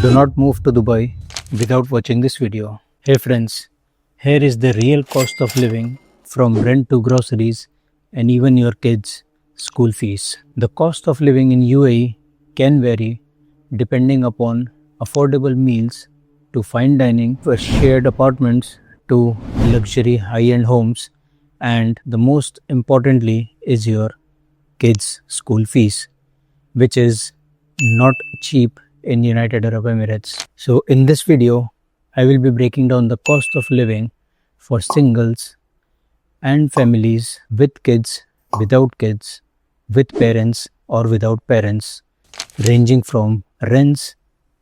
Do not move to Dubai without watching this video. Hey friends, here is the real cost of living from rent to groceries and even your kids' school fees. The cost of living in UAE can vary depending upon affordable meals to fine dining, for shared apartments to luxury high-end homes, and the most importantly is your kids' school fees, which is not cheap in United Arab Emirates. So in this video, I will be breaking down the cost of living for singles and families with kids, without kids, with parents or without parents, ranging from rents,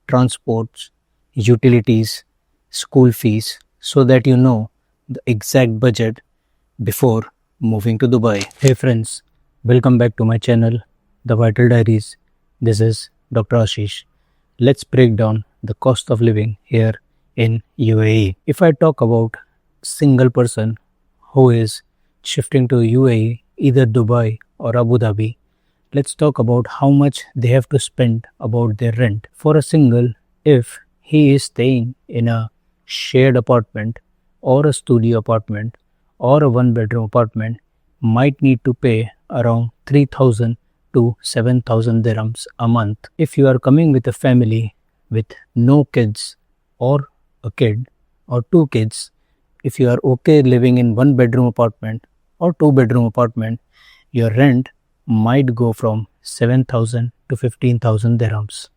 transports, utilities, school fees, so that you know the exact budget before moving to Dubai. Hey friends, welcome back to my channel, The Vital Diaries. This is Dr. Ashish. Let's break down the cost of living here in UAE. If I talk about single person who is shifting to UAE, either Dubai or Abu Dhabi, let's talk about how much they have to spend about their rent. For a single, if he is staying in a shared apartment or a studio apartment or a one bedroom apartment, might need to pay around 3,000 to 7,000 dirhams a month. If you are coming with a family with no kids or a kid or two kids, if you are okay living in one bedroom apartment or two bedroom apartment, your rent might go from 7,000 to 15,000 dirhams.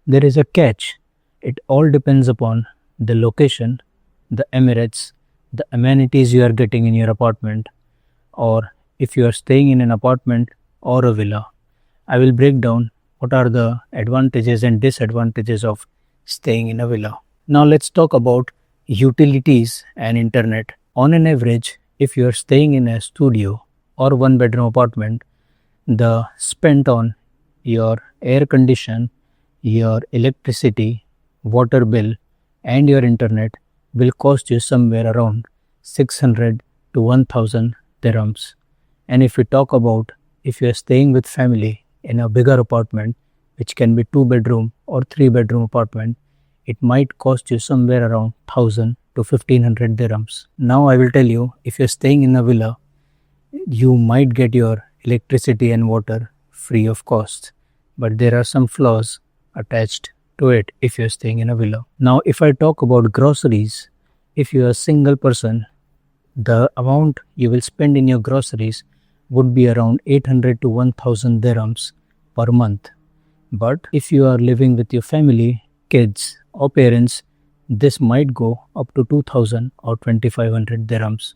There is a catch. It all depends upon the location, the Emirates, the amenities you are getting in your apartment, or if you are staying in an apartment or a villa. I will break down what are the advantages and disadvantages of staying in a villa. Now let's talk about utilities and internet. On an average, if you are staying in a studio or one bedroom apartment, the spent on your air condition, your electricity, water bill and your internet will cost you somewhere around 600 to 1000 dirhams. And if we talk about if you are staying with family in a bigger apartment, which can be two bedroom or three bedroom apartment, it might cost you somewhere around 1000 to 1500 dirhams. Now I will tell you, if you are staying in a villa, you might get your electricity and water free of cost, but there are some flaws attached to it if you are staying in a villa. Now if I talk about groceries, if you are a single person, the amount you will spend in your groceries would be around 800 to 1000 dirhams per month. But if you are living with your family, kids or parents, this might go up to 2000 or 2500 dirhams.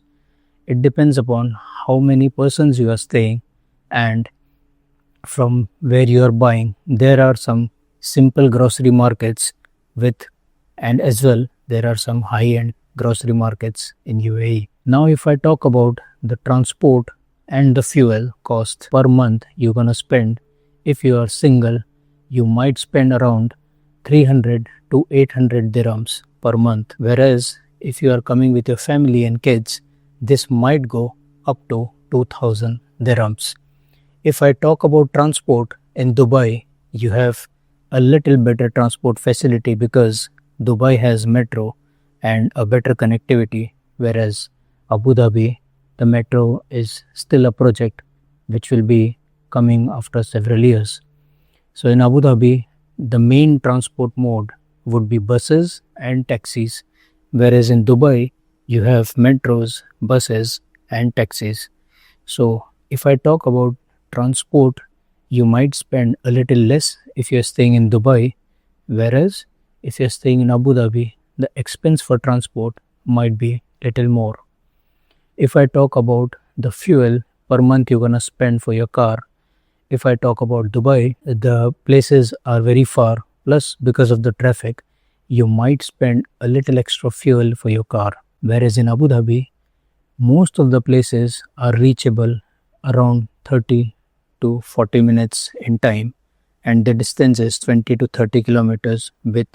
It depends upon how many persons you are staying and from where you are buying. There are some simple grocery markets and as well there are some high-end grocery markets in UAE. Now if I talk about the transport and the fuel cost per month you're gonna spend, if you are single, you might spend around 300 to 800 dirhams per month, whereas if you are coming with your family and kids, this might go up to 2000 dirhams. If I talk about transport in Dubai, you have a little better transport facility because Dubai has metro and a better connectivity, whereas Abu Dhabi, the metro is still a project which will be coming after several years. So in Abu Dhabi, the main transport mode would be buses and taxis, whereas in Dubai, you have metros, buses and taxis. So if I talk about transport, you might spend a little less if you're staying in Dubai, whereas if you're staying in Abu Dhabi, the expense for transport might be little more. If I talk about the fuel per month you're gonna spend for your car, if I talk about Dubai, the places are very far, plus because of the traffic, you might spend a little extra fuel for your car. Whereas in Abu Dhabi, most of the places are reachable around 30 to 40 minutes in time, and the distance is 20 to 30 kilometers with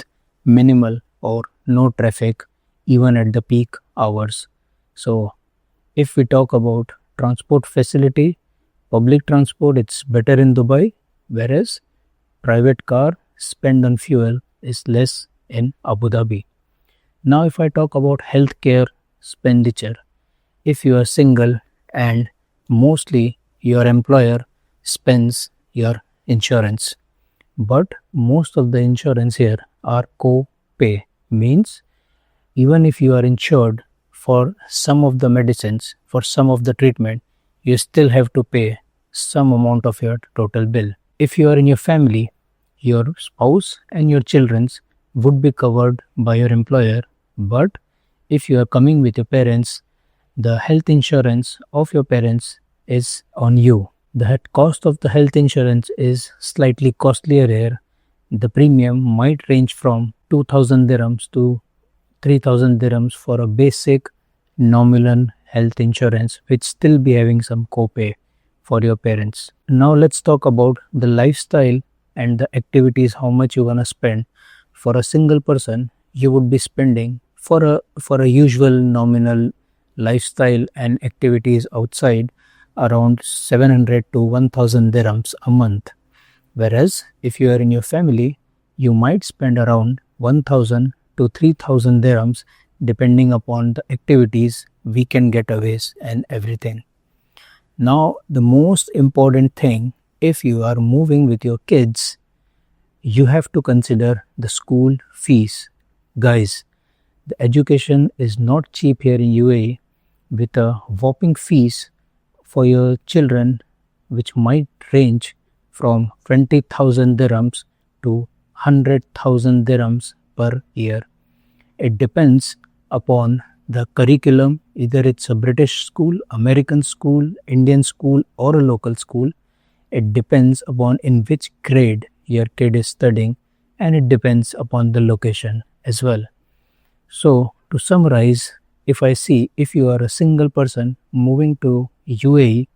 minimal or no traffic even at the peak hours. So if we talk about transport facility, public transport, it's better in Dubai, whereas private car spend on fuel is less in Abu Dhabi. Now, if I talk about healthcare expenditure, if you are single and mostly your employer spends your insurance, but most of the insurance here are co-pay, means even if you are insured for some of the medicines, for some of the treatment, you still have to pay some amount of your total bill. If you are in your family, your spouse and your children's would be covered by your employer, but if you are coming with your parents, the health insurance of your parents is on you. The cost of the health insurance is slightly costlier here. The premium might range from 2000 dirhams to 3000 dirhams for a basic nominal health insurance, which still be having some copay for your parents. Now let's talk about the lifestyle and the activities, how much you wanna spend. For a single person, you would be spending for a usual nominal lifestyle and activities outside around 700 to 1000 dirhams a month. Whereas if you are in your family, you might spend around 1000 to 3000 dirhams depending upon the activities, weekend getaways, and everything. Now, the most important thing, if you are moving with your kids, you have to consider the school fees. Guys, the education is not cheap here in UAE, with a whopping fees for your children which might range from 20,000 dirhams to 100,000 dirhams per year. It depends upon the curriculum, either it's a British school, American school, Indian school, or a local school. It depends upon in which grade your kid is studying, and it depends upon the location as well. So, to summarize, if you are a single person moving to UAE,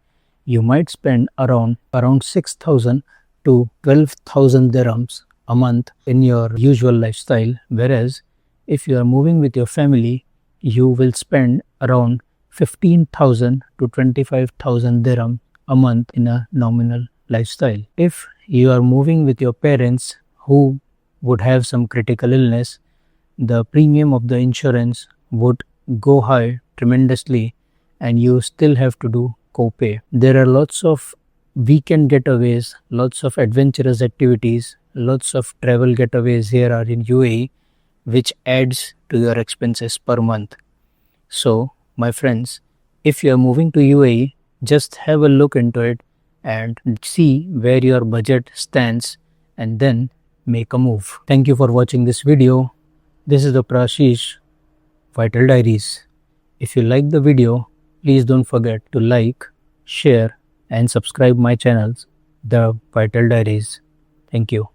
you might spend around 6,000 to 12,000 dirhams a month in your usual lifestyle, whereas if you are moving with your family, you will spend around 15,000 to 25,000 dirham a month in a nominal lifestyle. If you are moving with your parents who would have some critical illness, the premium of the insurance would go high tremendously, and you still have to do copay. There are lots of weekend getaways, lots of adventurous activities, lots of travel getaways here are in UAE, which adds to your expenses per month. So, my friends, if you are moving to UAE, just have a look into it and see where your budget stands, and then make a move. Thank you for watching this video. This is Dr. Ashish, Vital Diaries. If you like the video, please don't forget to like, share, and subscribe my channels, The Vital Diaries. Thank you.